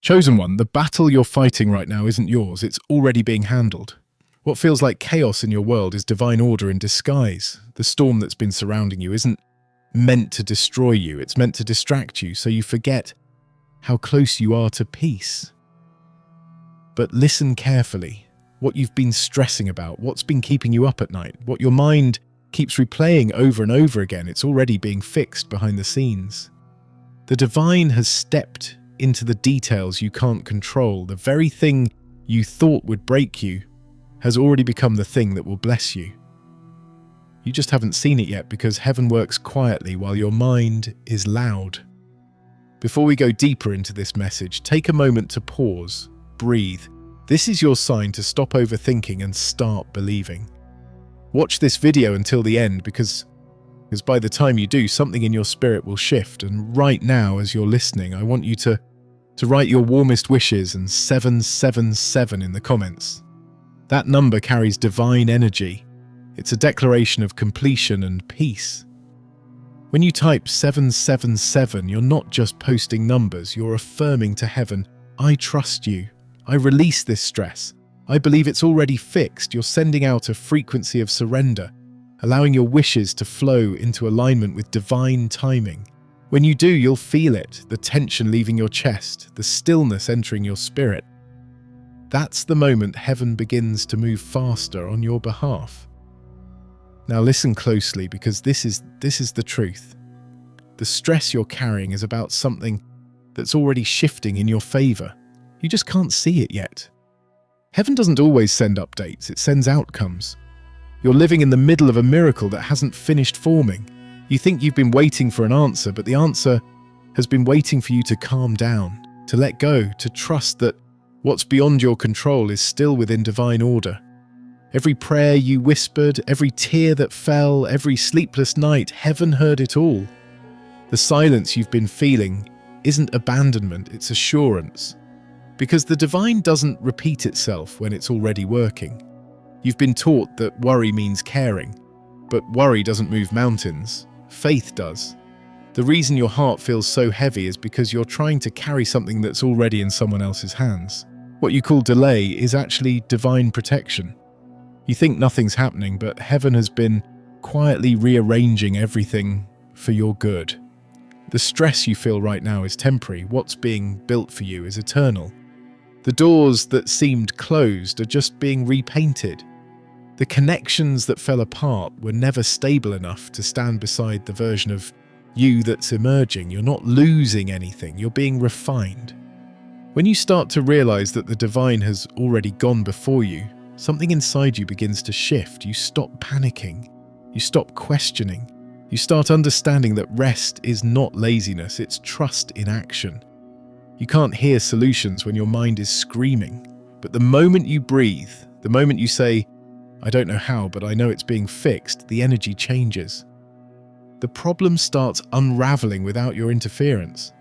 Chosen one, the battle you're fighting right now isn't yours, it's already being handled. What feels like chaos in your world is divine order in disguise. The storm that's been surrounding you isn't meant to destroy you, it's meant to distract you so you forget how close you are to peace. But listen carefully. What you've been stressing about, what's been keeping you up at night, what your mind keeps replaying over and over again, it's already being fixed behind the scenes. The divine has stepped into the details you can't control. The very thing you thought would break you has already become the thing that will bless you. You just haven't seen it yet because heaven works quietly while your mind is loud. Before we go deeper into this message, take a moment to pause, breathe. This is your sign to stop overthinking and start believing. Watch this video until the end because by the time you do, something in your spirit will shift. And right now, as you're listening, I want you to write your warmest wishes and 777 in the comments. That number carries divine energy. It's a declaration of completion and peace. When you type 777, you're not just posting numbers, you're affirming to heaven, I trust you. I release this stress. I believe it's already fixed. You're sending out a frequency of surrender, allowing your wishes to flow into alignment with divine timing. When you do, you'll feel it, the tension leaving your chest, the stillness entering your spirit. That's the moment heaven begins to move faster on your behalf. Now listen closely because this is the truth. The stress you're carrying is about something that's already shifting in your favor. You just can't see it yet. Heaven doesn't always send updates, it sends outcomes. You're living in the middle of a miracle that hasn't finished forming. You think you've been waiting for an answer, but the answer has been waiting for you to calm down, to let go, to trust that what's beyond your control is still within divine order. Every prayer you whispered, every tear that fell, every sleepless night, heaven heard it all. The silence you've been feeling isn't abandonment, it's assurance. Because the divine doesn't repeat itself when it's already working. You've been taught that worry means caring, but worry doesn't move mountains. Faith does. The reason your heart feels so heavy is because you're trying to carry something that's already in someone else's hands. What you call delay is actually divine protection. You think nothing's happening, but heaven has been quietly rearranging everything for your good. The stress you feel right now is temporary. What's being built for you is eternal. The doors that seemed closed are just being repainted. The connections that fell apart were never stable enough to stand beside the version of you that's emerging. You're not losing anything, you're being refined. When you start to realize that the divine has already gone before you, something inside you begins to shift. You stop panicking, you stop questioning, you start understanding that rest is not laziness, it's trust in action. You can't hear solutions when your mind is screaming, but the moment you breathe, the moment you say, I don't know how, but I know it's being fixed, the energy changes. The problem starts unraveling without your interference.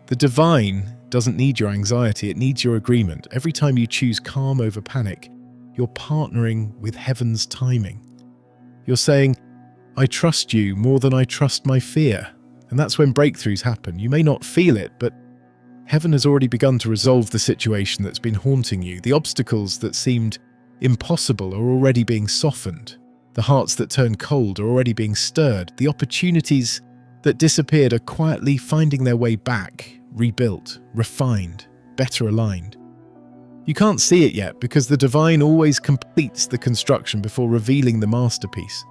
The divine doesn't need your anxiety, it needs your agreement. Every time you choose calm over panic, you're partnering with heaven's timing. You're saying, I trust you more than I trust my fear. And that's when breakthroughs happen. You may not feel it, but heaven has already begun to resolve the situation that's been haunting you. The obstacles that seemed impossible are already being softened. The hearts that turn cold are already being stirred. The opportunities that disappeared are quietly finding their way back, rebuilt, refined, better aligned. You can't see it yet because the divine always completes the construction before revealing the masterpiece.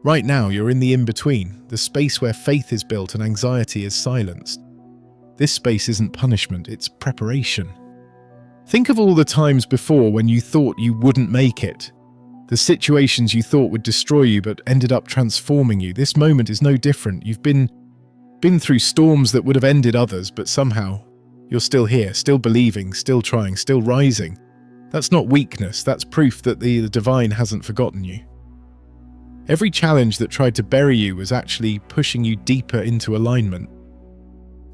Right now, you're in the in-between, the space where faith is built and anxiety is silenced. This space isn't punishment, it's preparation. Think of all the times before when you thought you wouldn't make it. The situations you thought would destroy you but ended up transforming you. This moment is no different. You've been through storms that would have ended others, but somehow you're still here, still believing, still trying, still rising. That's not weakness, that's proof that the divine hasn't forgotten you. Every challenge that tried to bury you was actually pushing you deeper into alignment.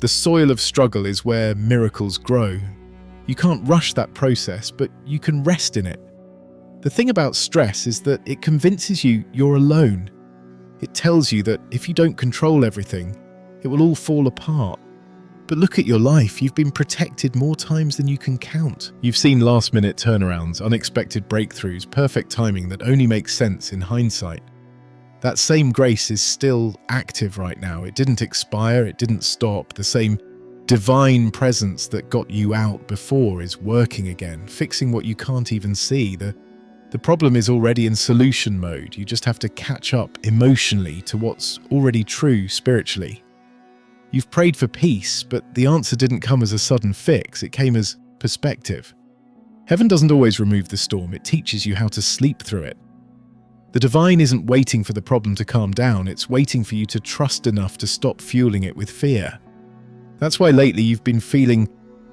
The soil of struggle is where miracles grow. You can't rush that process, but you can rest in it. The thing about stress is that it convinces you you're alone. It tells you that if you don't control everything, it will all fall apart. But look at your life. You've been protected more times than you can count. You've seen last-minute turnarounds, unexpected breakthroughs, perfect timing that only makes sense in hindsight. That same grace is still active right now. It didn't expire, it didn't stop. The same divine presence that got you out before is working again, fixing what you can't even see. The problem is already in solution mode. You just have to catch up emotionally to what's already true spiritually. You've prayed for peace, but the answer didn't come as a sudden fix. It came as perspective. Heaven doesn't always remove the storm. It teaches you how to sleep through it. The divine isn't waiting for the problem to calm down. It's waiting for you to trust enough to stop fueling it with fear. That's why lately you've been feeling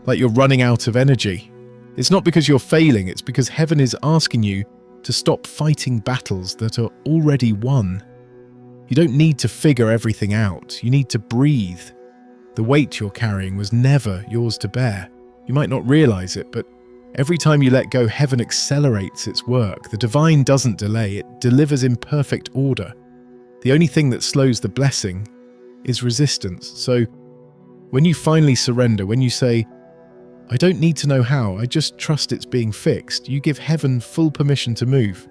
like you're running out of energy. It's not because you're failing. It's because heaven is asking you to stop fighting battles that are already won. You don't need to figure everything out. You need to breathe. The weight you're carrying was never yours to bear. You might not realize it, but every time you let go, heaven accelerates its work. The divine doesn't delay. It delivers in perfect order. The only thing that slows the blessing is resistance. So when you finally surrender, when you say, I don't need to know how, I just trust it's being fixed, you give heaven full permission to move.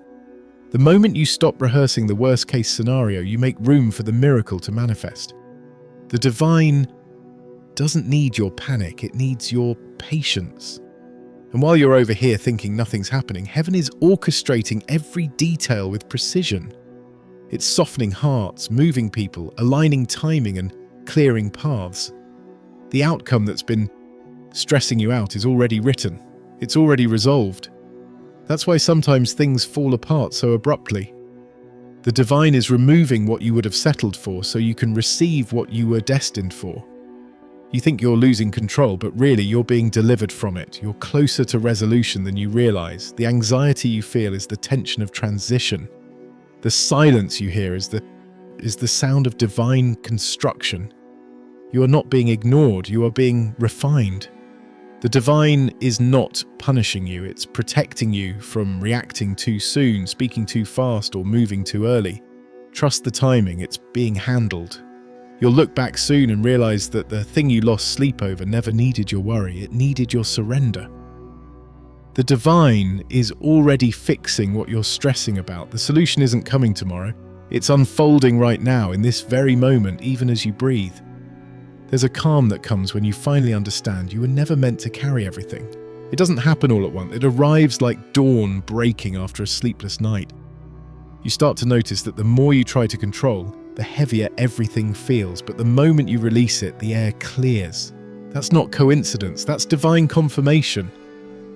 The moment you stop rehearsing the worst-case scenario, you make room for the miracle to manifest. The divine doesn't need your panic, it needs your patience. And while you're over here thinking nothing's happening, heaven is orchestrating every detail with precision. It's softening hearts, moving people, aligning timing and clearing paths. The outcome that's been stressing you out is already written. It's already resolved. That's why sometimes things fall apart so abruptly. The divine is removing what you would have settled for so you can receive what you were destined for. You think you're losing control, but really you're being delivered from it. You're closer to resolution than you realize. The anxiety you feel is the tension of transition. The silence you hear is the sound of divine construction. You are not being ignored, you are being refined. The divine is not punishing you, it's protecting you from reacting too soon, speaking too fast, or moving too early. Trust the timing, it's being handled. You'll look back soon and realize that the thing you lost sleep over never needed your worry, it needed your surrender. The divine is already fixing what you're stressing about. The solution isn't coming tomorrow, it's unfolding right now, in this very moment, even as you breathe. There's a calm that comes when you finally understand you were never meant to carry everything. It doesn't happen all at once. It arrives like dawn breaking after a sleepless night. You start to notice that the more you try to control, the heavier everything feels, but the moment you release it, the air clears. That's not coincidence, that's divine confirmation.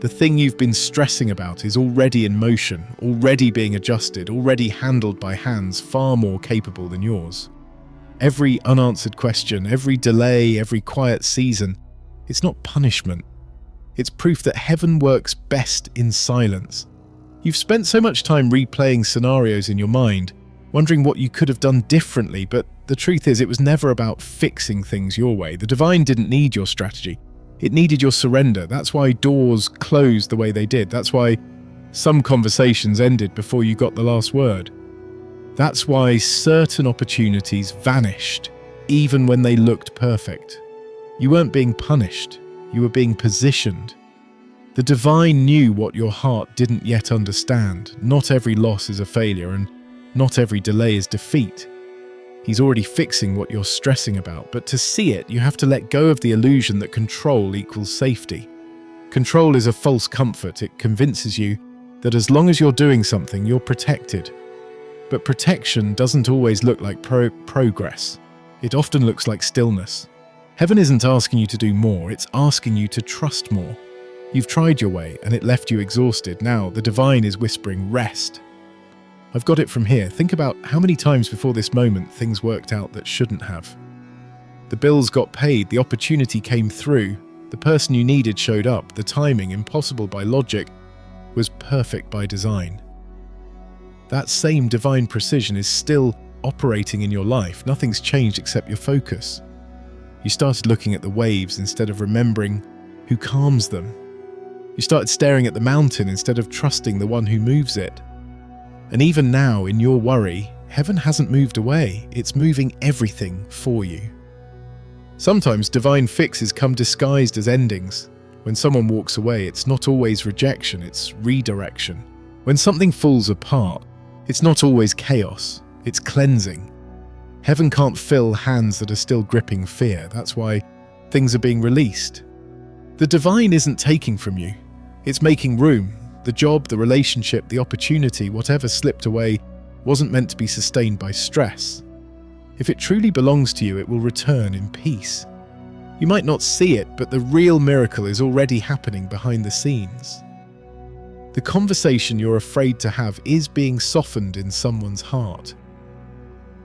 The thing you've been stressing about is already in motion, already being adjusted, already handled by hands far more capable than yours. Every unanswered question, every delay, every quiet season, it's not punishment. It's proof that heaven works best in silence. You've spent so much time replaying scenarios in your mind, wondering what you could have done differently, but the truth is it was never about fixing things your way. The divine didn't need your strategy. It needed your surrender. That's why doors closed the way they did. That's why some conversations ended before you got the last word. That's why certain opportunities vanished, even when they looked perfect. You weren't being punished, you were being positioned. The divine knew what your heart didn't yet understand. Not every loss is a failure, and not every delay is defeat. He's already fixing what you're stressing about, but to see it, you have to let go of the illusion that control equals safety. Control is a false comfort. It convinces you that as long as you're doing something, you're protected. But protection doesn't always look like progress. It often looks like stillness. Heaven isn't asking you to do more, it's asking you to trust more. You've tried your way and it left you exhausted. Now the divine is whispering, rest. I've got it from here. Think about how many times before this moment things worked out that shouldn't have. The bills got paid, the opportunity came through, the person you needed showed up, the timing, impossible by logic, was perfect by design. That same divine precision is still operating in your life. Nothing's changed except your focus. You started looking at the waves instead of remembering who calms them. You started staring at the mountain instead of trusting the one who moves it. And even now, in your worry, heaven hasn't moved away. It's moving everything for you. Sometimes divine fixes come disguised as endings. When someone walks away, it's not always rejection, it's redirection. When something falls apart, it's not always chaos, it's cleansing. Heaven can't fill hands that are still gripping fear. That's why things are being released. The divine isn't taking from you, it's making room. The job, the relationship, the opportunity, whatever slipped away, wasn't meant to be sustained by stress. If it truly belongs to you, it will return in peace. You might not see it, but the real miracle is already happening behind the scenes. The conversation you're afraid to have is being softened in someone's heart.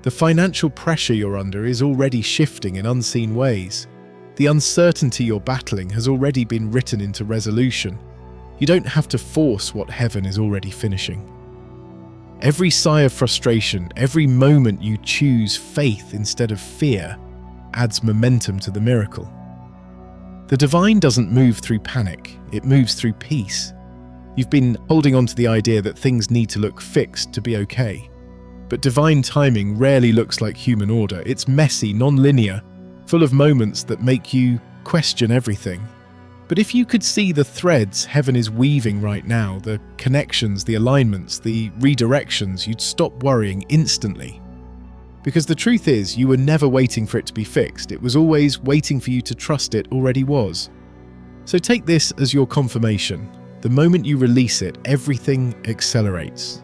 The financial pressure you're under is already shifting in unseen ways. The uncertainty you're battling has already been written into resolution. You don't have to force what heaven is already finishing. Every sigh of frustration, every moment you choose faith instead of fear, adds momentum to the miracle. The divine doesn't move through panic, it moves through peace. You've been holding on to the idea that things need to look fixed to be okay. But divine timing rarely looks like human order. It's messy, non-linear, full of moments that make you question everything. But if you could see the threads heaven is weaving right now, the connections, the alignments, the redirections, you'd stop worrying instantly. Because the truth is, you were never waiting for it to be fixed. It was always waiting for you to trust it already was. So take this as your confirmation. The moment you release it, everything accelerates.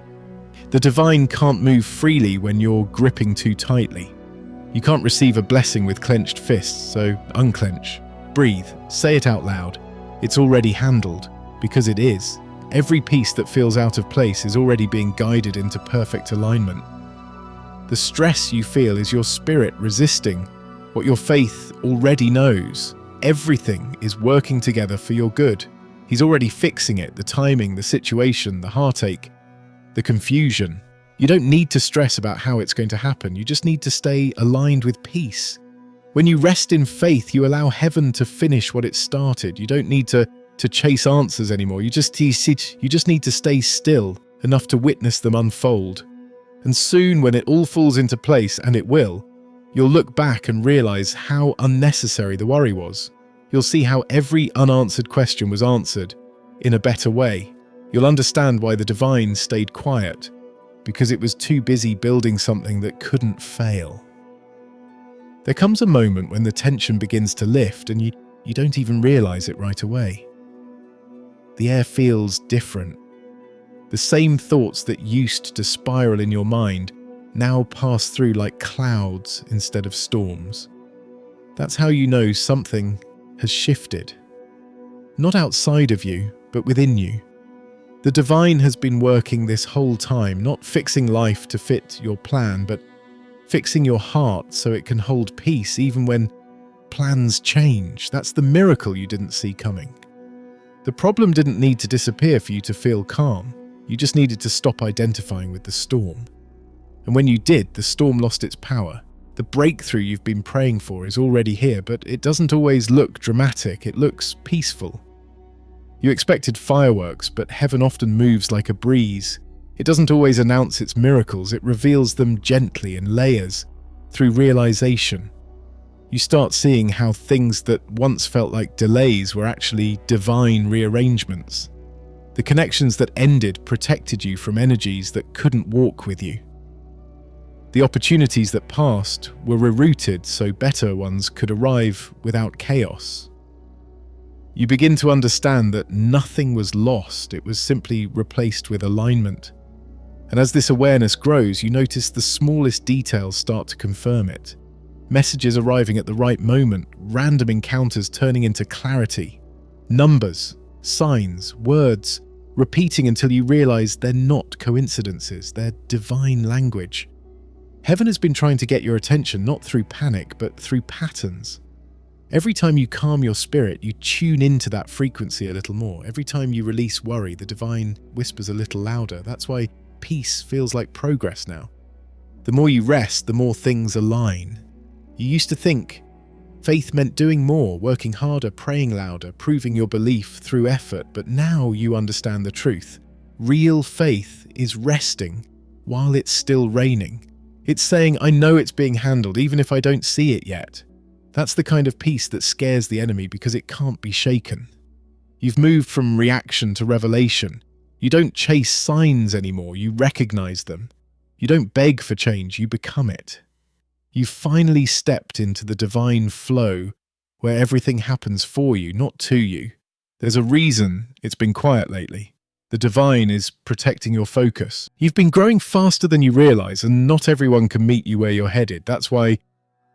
The divine can't move freely when you're gripping too tightly. You can't receive a blessing with clenched fists, so unclench. Breathe, say it out loud. It's already handled, because it is. Every piece that feels out of place is already being guided into perfect alignment. The stress you feel is your spirit resisting what your faith already knows. Everything is working together for your good. He's already fixing it, the timing, the situation, the heartache, the confusion. You don't need to stress about how it's going to happen. You just need to stay aligned with peace. When you rest in faith, you allow heaven to finish what it started. You don't need to chase answers anymore. You just need to stay still enough to witness them unfold. And soon, when it all falls into place, and it will, you'll look back and realize how unnecessary the worry was. You'll see how every unanswered question was answered in a better way. You'll understand why the divine stayed quiet, because it was too busy building something that couldn't fail. There comes a moment when the tension begins to lift and you don't even realize it right away. The air feels different. The same thoughts that used to spiral in your mind now pass through like clouds instead of storms. That's how you know something has shifted. Not outside of you, but within you. The divine has been working this whole time, not fixing life to fit your plan, but fixing your heart so it can hold peace even when plans change. That's the miracle you didn't see coming. The problem didn't need to disappear for you to feel calm. You just needed to stop identifying with the storm. And when you did, the storm lost its power. The breakthrough you've been praying for is already here, but it doesn't always look dramatic. It looks peaceful. You expected fireworks, but heaven often moves like a breeze. It doesn't always announce its miracles, it reveals them gently in layers, through realization. You start seeing how things that once felt like delays were actually divine rearrangements. The connections that ended protected you from energies that couldn't walk with you. The opportunities that passed were rerouted so better ones could arrive without chaos. You begin to understand that nothing was lost, it was simply replaced with alignment. And as this awareness grows, you notice the smallest details start to confirm it. Messages arriving at the right moment, random encounters turning into clarity. Numbers, signs, words, repeating until you realize they're not coincidences, they're divine language. Heaven has been trying to get your attention not through panic, but through patterns. Every time you calm your spirit, you tune into that frequency a little more. Every time you release worry, the divine whispers a little louder. That's why peace feels like progress now. The more you rest, the more things align. You used to think faith meant doing more, working harder, praying louder, proving your belief through effort, but now you understand the truth. Real faith is resting while it's still raining. It's saying, I know it's being handled, even if I don't see it yet. That's the kind of peace that scares the enemy because it can't be shaken. You've moved from reaction to revelation. You don't chase signs anymore, you recognize them. You don't beg for change, you become it. You've finally stepped into the divine flow where everything happens for you, not to you. There's a reason it's been quiet lately. The divine is protecting your focus. You've been growing faster than you realize, and not everyone can meet you where you're headed. That's why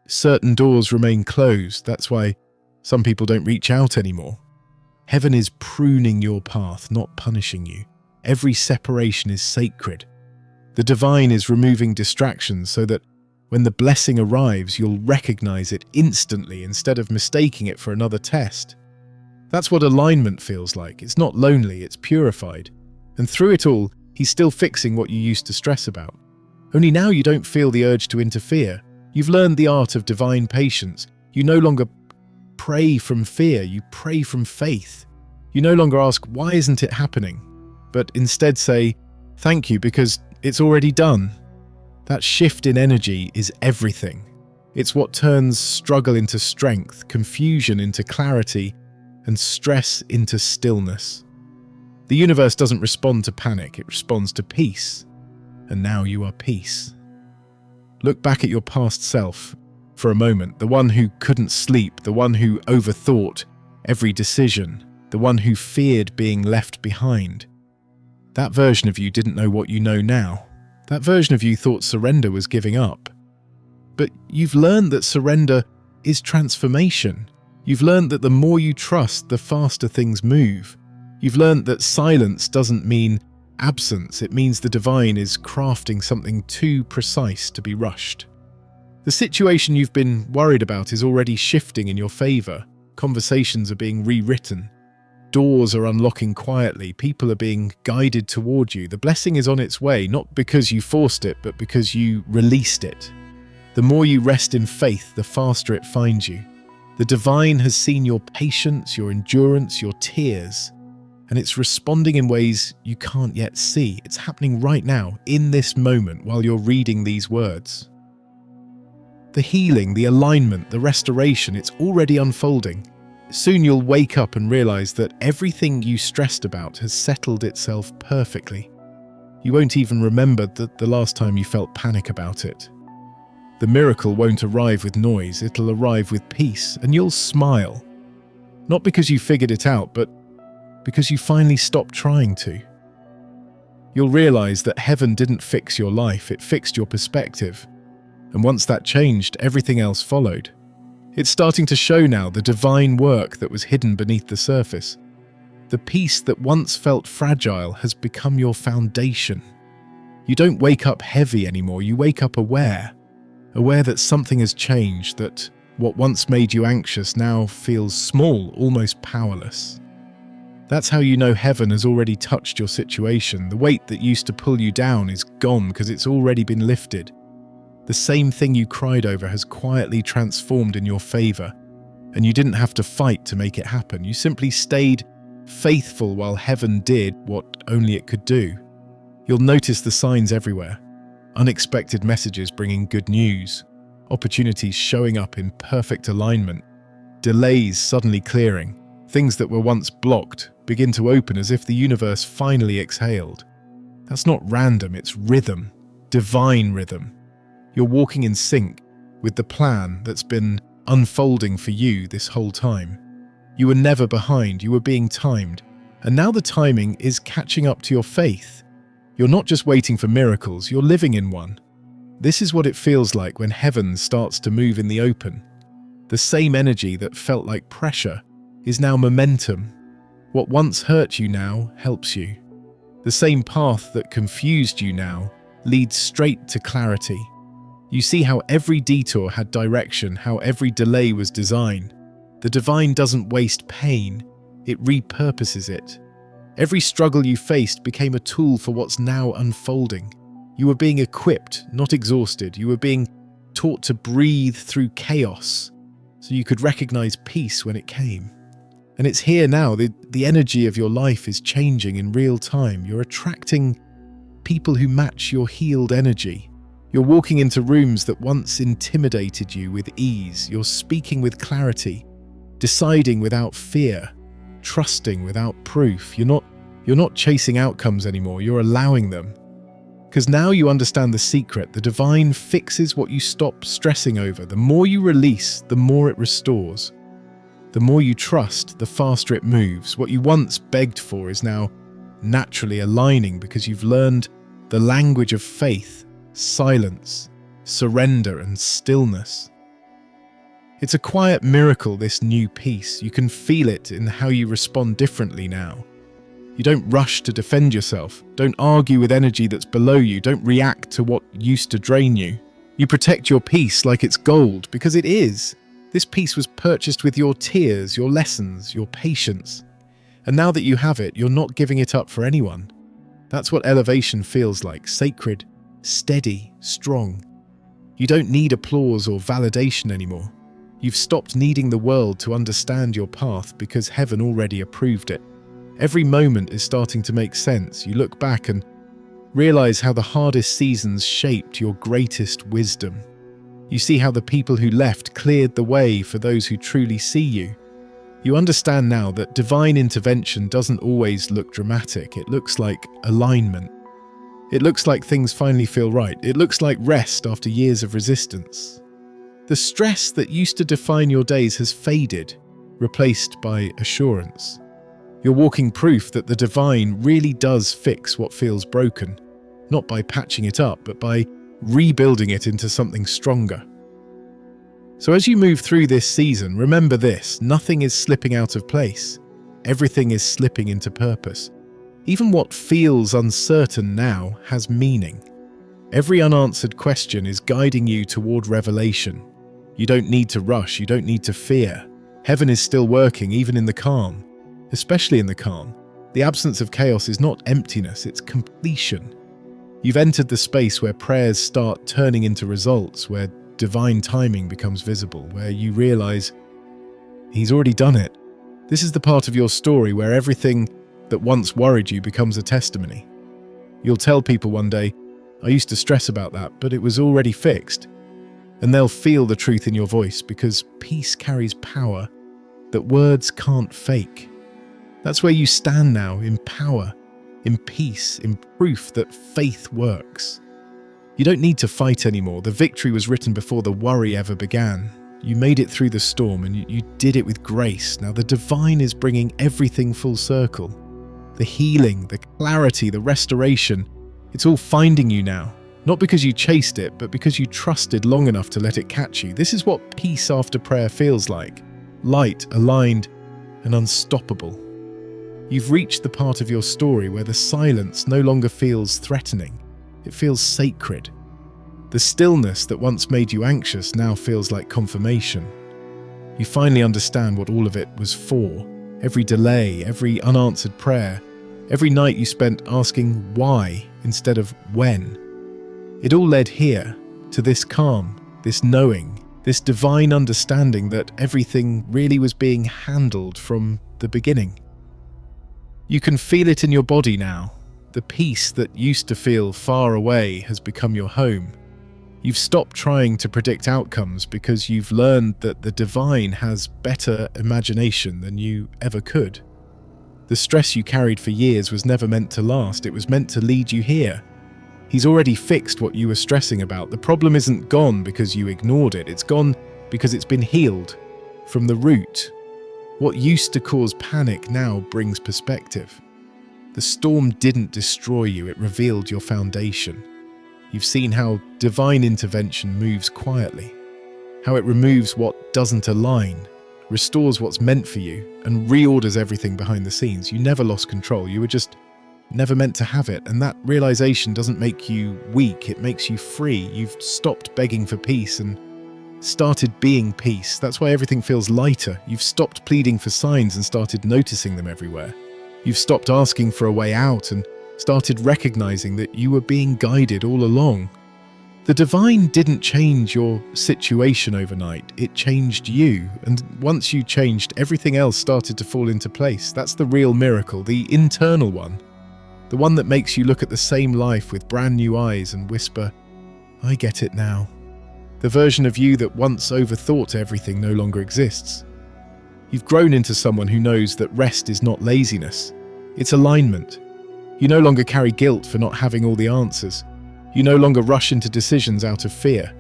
certain doors remain closed. That's why some people don't reach out anymore. Heaven is pruning your path, not punishing you. Every separation is sacred. The divine is removing distractions so that when the blessing arrives, you'll recognize it instantly instead of mistaking it for another test. That's what alignment feels like. It's not lonely, it's purified. And through it all, he's still fixing what you used to stress about. Only now you don't feel the urge to interfere. You've learned the art of divine patience. You no longer pray from fear, you pray from faith. You no longer ask, why isn't it happening? But instead say, thank you, because it's already done. That shift in energy is everything. It's what turns struggle into strength, confusion into clarity, and stress into stillness. The universe doesn't respond to panic, it responds to peace. And now you are peace. Look back at your past self for a moment, the one who couldn't sleep, the one who overthought every decision, the one who feared being left behind. That version of you didn't know what you know now. That version of you thought surrender was giving up. But you've learned that surrender is transformation. You've learned that the more you trust, the faster things move. You've learned that silence doesn't mean absence, it means the divine is crafting something too precise to be rushed. The situation you've been worried about is already shifting in your favor. Conversations are being rewritten. Doors are unlocking quietly. People are being guided toward you. The blessing is on its way, not because you forced it, but because you released it. The more you rest in faith, the faster it finds you. The divine has seen your patience, your endurance, your tears, and it's responding in ways you can't yet see. It's happening right now, in this moment, while you're reading these words. The healing, the alignment, the restoration, it's already unfolding. Soon you'll wake up and realize that everything you stressed about has settled itself perfectly. You won't even remember the last time you felt panic about it. The miracle won't arrive with noise, it'll arrive with peace, and you'll smile. Not because you figured it out, but because you finally stopped trying to. You'll realize that heaven didn't fix your life, it fixed your perspective. And once that changed, everything else followed. It's starting to show now, the divine work that was hidden beneath the surface. The peace that once felt fragile has become your foundation. You don't wake up heavy anymore, you wake up aware that something has changed, that what once made you anxious now feels small, almost powerless. That's how you know heaven has already touched your situation. The weight that used to pull you down is gone because it's already been lifted. The same thing you cried over has quietly transformed in your favor, and you didn't have to fight to make it happen. You simply stayed faithful while heaven did what only it could do. You'll notice the signs everywhere. Unexpected messages bringing good news, opportunities showing up in perfect alignment, delays suddenly clearing, things that were once blocked begin to open as if the universe finally exhaled. That's not random, it's rhythm, divine rhythm. You're walking in sync with the plan that's been unfolding for you this whole time. You were never behind, you were being timed, and now the timing is catching up to your faith. You're not just waiting for miracles, you're living in one. This is what it feels like when heaven starts to move in the open. The same energy that felt like pressure is now momentum. What once hurt you now helps you. The same path that confused you now leads straight to clarity. You see how every detour had direction, how every delay was design. The divine doesn't waste pain, it repurposes it. Every struggle you faced became a tool for what's now unfolding. You were being equipped, not exhausted. You were being taught to breathe through chaos so you could recognize peace when it came. And it's here now. The energy of your life is changing in real time. You're attracting people who match your healed energy. You're walking into rooms that once intimidated you with ease. You're speaking with clarity, deciding without fear, trusting without proof. You're not chasing outcomes anymore, you're allowing them. Because now you understand the secret. The divine fixes what you stop stressing over. The more you release, the more it restores. The more you trust, the faster it moves. What you once begged for is now naturally aligning because you've learned the language of faith, silence, surrender, and stillness. It's a quiet miracle, this new peace. You can feel it in how you respond differently now. You don't rush to defend yourself. Don't argue with energy that's below you. Don't react to what used to drain you. You protect your peace like it's gold, because it is. This peace was purchased with your tears, your lessons, your patience. And now that you have it, you're not giving it up for anyone. That's what elevation feels like: sacred, steady, strong. You don't need applause or validation anymore. You've stopped needing the world to understand your path because heaven already approved it. Every moment is starting to make sense. You look back and realize how the hardest seasons shaped your greatest wisdom. You see how the people who left cleared the way for those who truly see you. You understand now that divine intervention doesn't always look dramatic. It looks like alignment. It looks like things finally feel right. It looks like rest after years of resistance. The stress that used to define your days has faded, replaced by assurance. You're walking proof that the divine really does fix what feels broken, not by patching it up, but by rebuilding it into something stronger. So as you move through this season, remember this: nothing is slipping out of place. Everything is slipping into purpose. Even what feels uncertain now has meaning. Every unanswered question is guiding you toward revelation. You don't need to rush, you don't need to fear. Heaven is still working, even in the calm. Especially in the calm. The absence of chaos is not emptiness, it's completion. You've entered the space where prayers start turning into results, where divine timing becomes visible, where you realize He's already done it. This is the part of your story where everything that once worried you becomes a testimony. You'll tell people one day, "I used to stress about that, but it was already fixed." And they'll feel the truth in your voice, because peace carries power that words can't fake. That's where you stand now, in power, in peace, in proof that faith works. You don't need to fight anymore. The victory was written before the worry ever began. You made it through the storm, and you did it with grace. Now the divine is bringing everything full circle. The healing, the clarity, the restoration, it's all finding you now. Not because you chased it, but because you trusted long enough to let it catch you. This is what peace after prayer feels like. Light, aligned, and unstoppable. You've reached the part of your story where the silence no longer feels threatening. It feels sacred. The stillness that once made you anxious now feels like confirmation. You finally understand what all of it was for. Every delay, every unanswered prayer, every night you spent asking why instead of when. It all led here, to this calm, this knowing, this divine understanding that everything really was being handled from the beginning. You can feel it in your body now. The peace that used to feel far away has become your home. You've stopped trying to predict outcomes because you've learned that the divine has better imagination than you ever could. The stress you carried for years was never meant to last. It was meant to lead you here. He's already fixed what you were stressing about. The problem isn't gone because you ignored it. It's gone because it's been healed from the root. What used to cause panic now brings perspective. The storm didn't destroy you, it revealed your foundation. You've seen how divine intervention moves quietly, how it removes what doesn't align, restores what's meant for you, and reorders everything behind the scenes. You never lost control, you were just never meant to have it, and that realization doesn't make you weak, it makes you free. You've stopped begging for peace and started being peace. That's why everything feels lighter. You've stopped pleading for signs and started noticing them everywhere. You've stopped asking for a way out and started recognizing that you were being guided all along. The divine didn't change your situation overnight, it changed you. And once you changed, everything else started to fall into place. That's the real miracle, the internal one. The one that makes you look at the same life with brand new eyes and whisper, I get it now. The version of you that once overthought everything no longer exists. You've grown into someone who knows that rest is not laziness, it's alignment. You no longer carry guilt for not having all the answers. You no longer rush into decisions out of fear.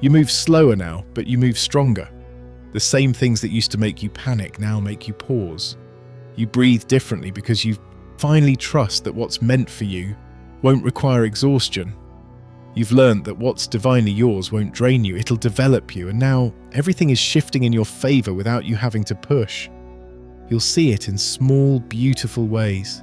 You move slower now, but you move stronger. The same things that used to make you panic now make you pause. You breathe differently because you finally trust that what's meant for you won't require exhaustion. You've learned that what's divinely yours won't drain you, it'll develop you, and now everything is shifting in your favor without you having to push. You'll see it in small, beautiful ways.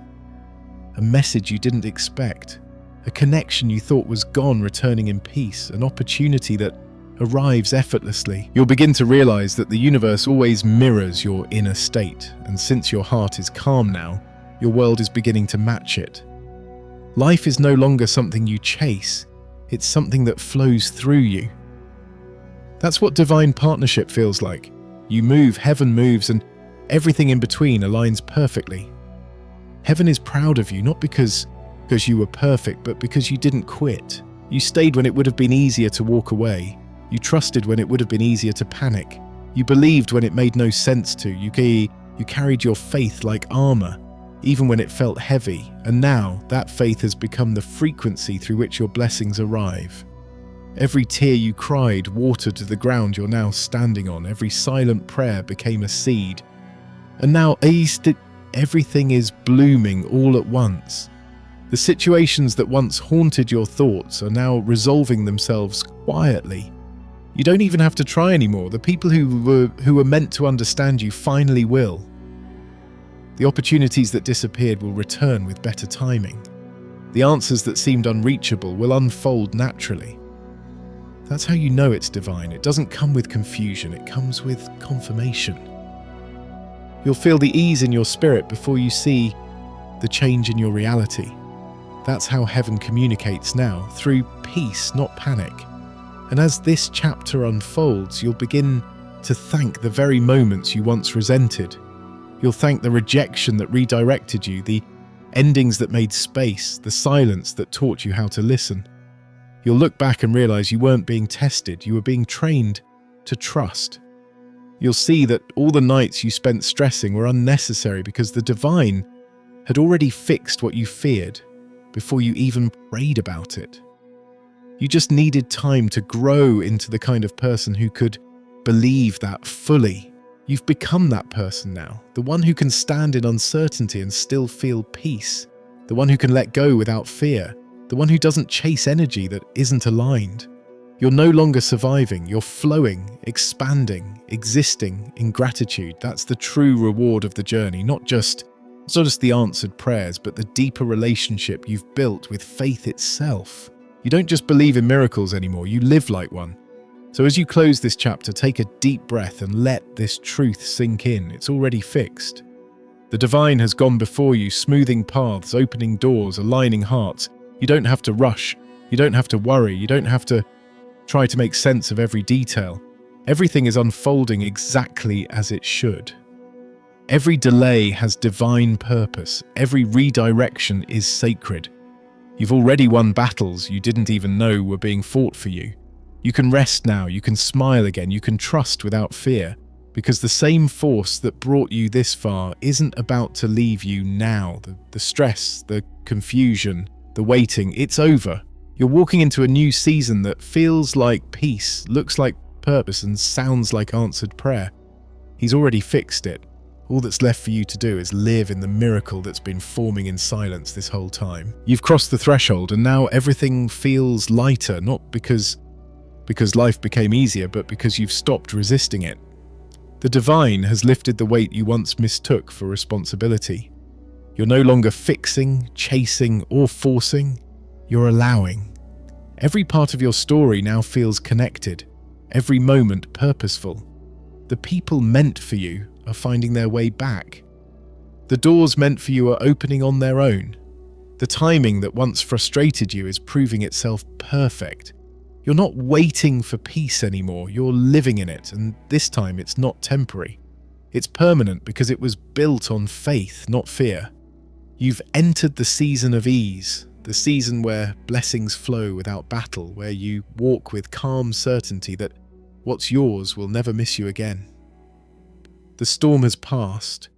A message you didn't expect, a connection you thought was gone returning in peace, an opportunity that arrives effortlessly. You'll begin to realize that the universe always mirrors your inner state, and since your heart is calm now, your world is beginning to match it. Life is no longer something you chase, it's something that flows through you. That's what divine partnership feels like. You move, heaven moves, and everything in between aligns perfectly. Heaven is proud of you, not because you were perfect, but because you didn't quit. You stayed when it would have been easier to walk away. You trusted when it would have been easier to panic. You believed when it made no sense to. You carried your faith like armor, even when it felt heavy, and now that faith has become the frequency through which your blessings arrive. Every tear you cried watered to the ground you're now standing on. Every silent prayer became a seed. And now everything is blooming all at once. The situations that once haunted your thoughts are now resolving themselves quietly. You don't even have to try anymore. The people who were meant to understand you finally will. The opportunities that disappeared will return with better timing. The answers that seemed unreachable will unfold naturally. That's how you know it's divine. It doesn't come with confusion, it comes with confirmation. You'll feel the ease in your spirit before you see the change in your reality. That's how heaven communicates now, through peace, not panic. And as this chapter unfolds, you'll begin to thank the very moments you once resented. You'll thank the rejection that redirected you, the endings that made space, the silence that taught you how to listen. You'll look back and realize you weren't being tested, you were being trained to trust. You'll see that all the nights you spent stressing were unnecessary because the divine had already fixed what you feared before you even prayed about it. You just needed time to grow into the kind of person who could believe that fully. You've become that person now, the one who can stand in uncertainty and still feel peace, the one who can let go without fear, the one who doesn't chase energy that isn't aligned. You're no longer surviving, you're flowing, expanding, existing in gratitude. That's the true reward of the journey, not just the answered prayers, but the deeper relationship you've built with faith itself. You don't just believe in miracles anymore, you live like one. So as you close this chapter, take a deep breath and let this truth sink in. It's already fixed. The divine has gone before you, smoothing paths, opening doors, aligning hearts. You don't have to rush. You don't have to worry. You don't have to try to make sense of every detail. Everything is unfolding exactly as it should. Every delay has divine purpose. Every redirection is sacred. You've already won battles you didn't even know were being fought for you. You can rest now, you can smile again, you can trust without fear, because the same force that brought you this far isn't about to leave you now. The stress, the confusion, the waiting, it's over. You're walking into a new season that feels like peace, looks like purpose, and sounds like answered prayer. He's already fixed it. All that's left for you to do is live in the miracle that's been forming in silence this whole time. You've crossed the threshold, and now everything feels lighter, not because life became easier, but because you've stopped resisting it. The divine has lifted the weight you once mistook for responsibility. You're no longer fixing, chasing, or forcing. You're allowing. Every part of your story now feels connected, every moment purposeful. The people meant for you are finding their way back. The doors meant for you are opening on their own. The timing that once frustrated you is proving itself perfect. You're not waiting for peace anymore, you're living in it, and this time it's not temporary. It's permanent because it was built on faith, not fear. You've entered the season of ease, The season where blessings flow without battle, where you walk with calm certainty that what's yours will never miss you again. The storm has passed,